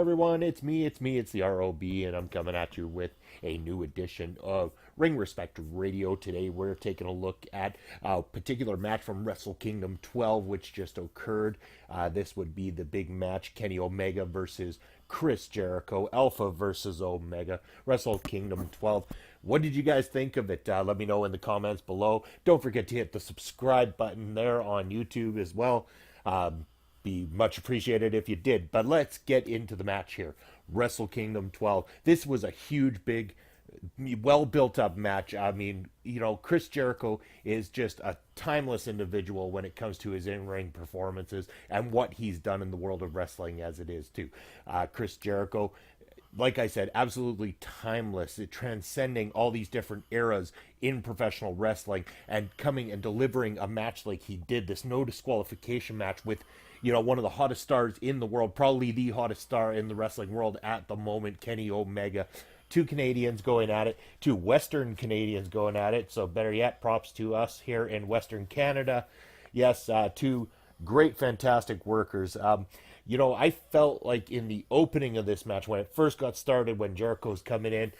everyone, it's the ROB, and I'm coming at you with a new edition of Ring Respect Radio. Today we're taking a look at a particular match from Wrestle Kingdom 12, which just occurred. This would be the big match, Kenny Omega versus Chris Jericho, Alpha versus Omega, Wrestle Kingdom 12. What did you guys think of it? Let me know in the comments below. Don't forget to hit the subscribe button there on YouTube as well. Be much appreciated if you did. But let's get into the match here. Wrestle Kingdom 12. This was a huge, big, well built up match. I mean, Chris Jericho is just a timeless individual when it comes to his in-ring performances and what he's done in the world of wrestling as it is too. Chris Jericho, like I said, absolutely timeless, transcending all these different eras in professional wrestling and coming and delivering a match like he did, this no disqualification match with, one of the hottest stars in the world, probably the hottest star in the wrestling world at the moment, Kenny Omega. Two Canadians going at it, two Western Canadians going at it, so better yet, props to us here in Western Canada. Yes, two great, fantastic workers. I felt like in the opening of this match, when it first got started, when Jericho's coming in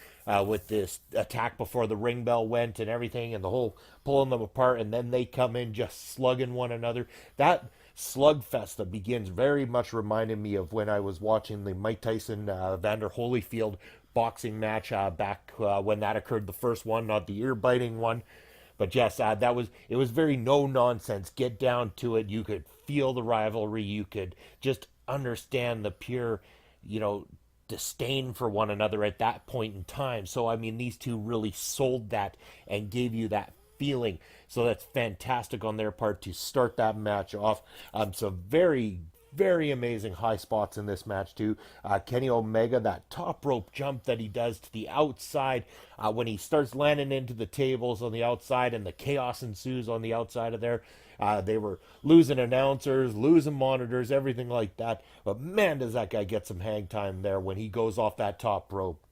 with this attack before the ring bell went and everything, and the whole pulling them apart, and then they come in just slugging one another. That slugfest that begins very much reminded me of when I was watching the Mike Tyson Vander Holyfield boxing match back when that occurred, the first one, not the ear-biting one. But yes, it was very no nonsense. Get down to it. You could feel the rivalry. You could just understand the pure, disdain for one another at that point in time. So I mean, these two really sold that and gave you that feeling. So that's fantastic on their part to start that match off. So very, very amazing high spots in this match too. Kenny Omega, that top rope jump that he does to the outside when he starts landing into the tables on the outside and the chaos ensues on the outside of there. They were losing announcers, losing monitors, everything like that. But man, does that guy get some hang time there when he goes off that top rope.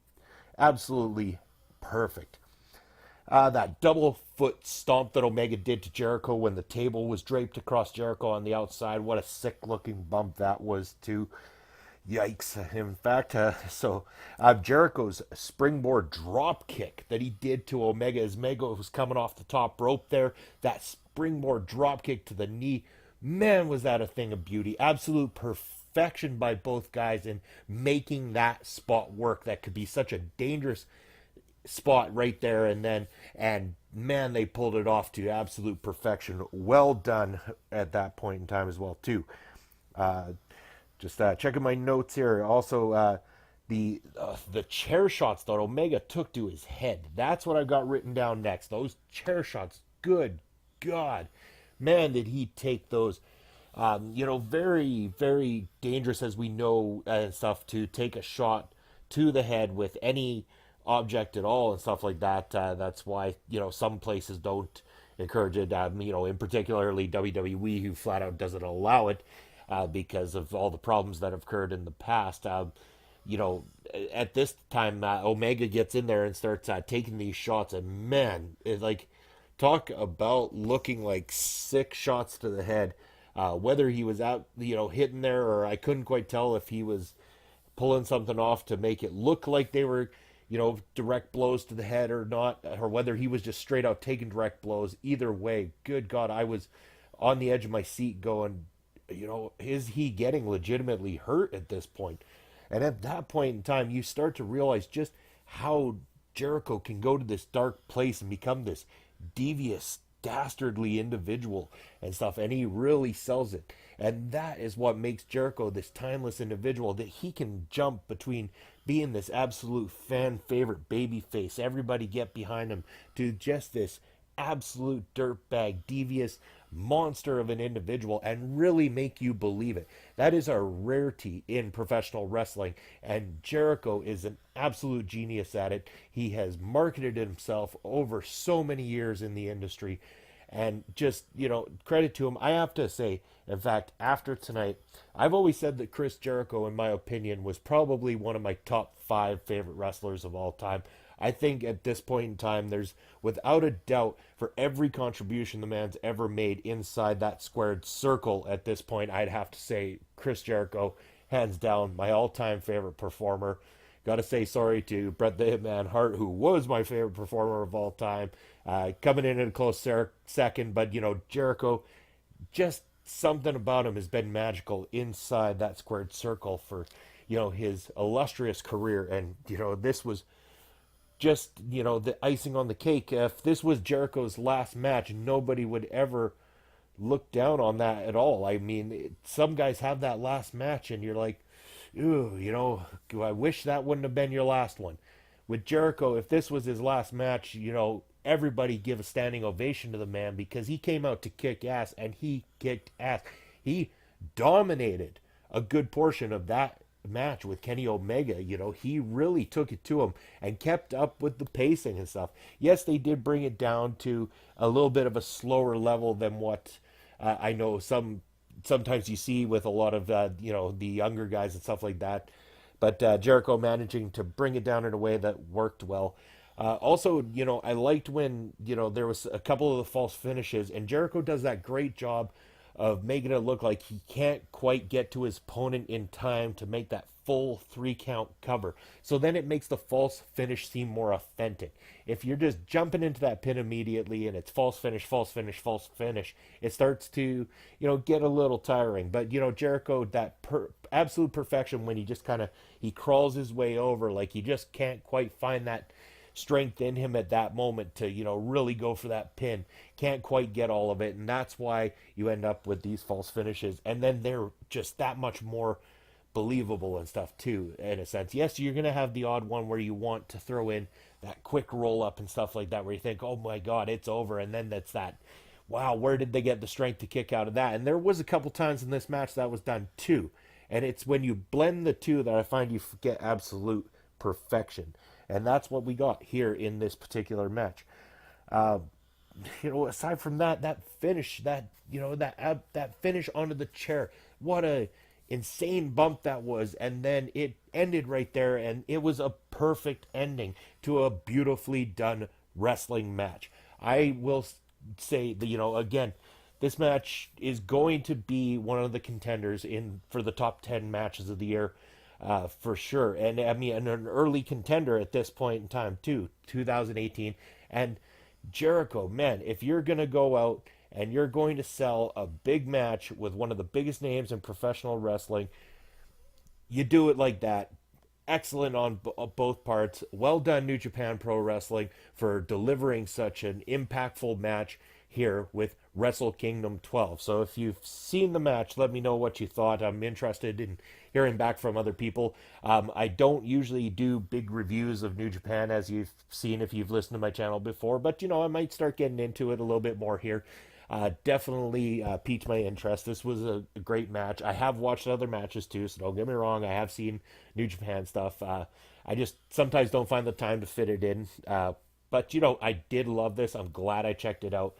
Absolutely perfect. That double foot stomp that Omega did to Jericho when the table was draped across Jericho on the outside. What a sick looking bump that was too. Yikes. In fact, Jericho's springboard drop kick that he did to Omega as Omega was coming off the top rope there. That springboard drop kick to the knee. Man, was that a thing of beauty. Absolute perfection by both guys in making that spot work. That could be such a dangerous spot right there, and man, they pulled it off to absolute perfection. Well done at that point in time as well too. Just checking my notes here. Also, the chair shots that Omega took to his head. That's what I've got written down next. Those chair shots. Good God, man, did he take those? Very, very dangerous, as we know, and stuff, to take a shot to the head with any object at all and stuff like that. That's why some places don't encourage it. In particularly WWE, who flat out doesn't allow it because of all the problems that have occurred in the past. At this time, Omega gets in there and starts taking these shots, and man, it's like, talk about looking like sick shots to the head. Whether he was out, hitting there, or I couldn't quite tell if he was pulling something off to make it look like they were direct blows to the head or not, or whether he was just straight out taking direct blows. Either way, good God, I was on the edge of my seat going, is he getting legitimately hurt at this point? And at that point in time, you start to realize just how Jericho can go to this dark place and become this devious, dastardly individual and stuff, and he really sells it. And that is what makes Jericho this timeless individual, that he can jump between being this absolute fan favorite baby face, everybody get behind him, to just this absolute dirtbag, devious monster of an individual, and really make you believe it. That is a rarity in professional wrestling, and Jericho is an absolute genius at it. He has marketed himself over so many years in the industry, and just, credit to him. I have to say, in fact, after tonight, I've always said that Chris Jericho, in my opinion, was probably one of my top 5 favorite wrestlers of all time. I think at this point in time, there's without a doubt, for every contribution the man's ever made inside that squared circle at this point, I'd have to say Chris Jericho hands down, my all-time favorite performer. Got to say sorry to Bret the Hitman Hart, who was my favorite performer of all time, coming in at a close second. But Jericho, just something about him has been magical inside that squared circle for his illustrious career. And this was just the icing on the cake. If this was Jericho's last match, nobody would ever look down on that at all. I mean, some guys have that last match and you're like, ooh, I wish that wouldn't have been your last one. With Jericho, if this was his last match, everybody give a standing ovation to the man, because he came out to kick ass, and he kicked ass. He dominated a good portion of that match with Kenny Omega. He really took it to him and kept up with the pacing and stuff. Yes, they did bring it down to a little bit of a slower level than what I know sometimes you see with a lot of the younger guys and stuff like that. But Jericho managing to bring it down in a way that worked well. Also, I liked when there was a couple of the false finishes, and Jericho does that great job of making it look like he can't quite get to his opponent in time to make that full 3 count cover. So then it makes the false finish seem more authentic. If you're just jumping into that pin immediately and it's false finish, false finish, false finish, it starts to, get a little tiring. But, Jericho, that absolute perfection when he just kind of, he crawls his way over, like he just can't quite find that strength in him at that moment to really go for that pin, can't quite get all of it, and that's why you end up with these false finishes. And then they're just that much more believable and stuff too, in a sense. Yes, you're gonna have the odd one where you want to throw in that quick roll up and stuff like that, where you think, oh my god, it's over, and then that's that, wow, where did they get the strength to kick out of that? And there was a couple times in this match that was done too. And it's when you blend the two that I find you get absolute perfection. And that's what we got here in this particular match. Uh, Aside from that finish, that finish onto the chair, what a insane bump that was. And then it ended right there, and it was a perfect ending to a beautifully done wrestling match. I will say that, again, this match is going to be one of the contenders in for the top 10 matches of the year. For sure. And I mean, an early contender at this point in time, too, 2018. And Jericho, man, if you're going to go out and you're going to sell a big match with one of the biggest names in professional wrestling, you do it like that. Excellent on both parts. Well done, New Japan Pro Wrestling, for delivering such an impactful match here with Wrestle Kingdom 12. So if you've seen the match, let me know what you thought. I'm interested in hearing back from other people. I don't usually do big reviews of New Japan, as you've seen if you've listened to my channel before, but I might start getting into it a little bit more here. Definitely piqued my interest. This was a great match. I have watched other matches too, so don't get me wrong. I have seen New Japan stuff. I just sometimes don't find the time to fit it in. But I did love this. I'm glad I checked it out.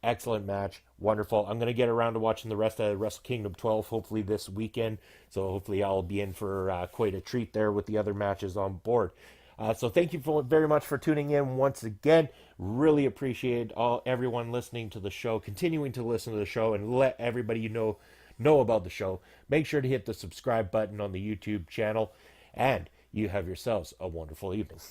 Excellent match. Wonderful. I'm going to get around to watching the rest of Wrestle Kingdom 12 hopefully this weekend. So hopefully I'll be in for quite a treat there with the other matches on board. So thank you very much for tuning in once again. Really appreciate everyone listening to the show, continuing to listen to the show, and let everybody know about the show. Make sure to hit the subscribe button on the YouTube channel, and you have yourselves a wonderful evening.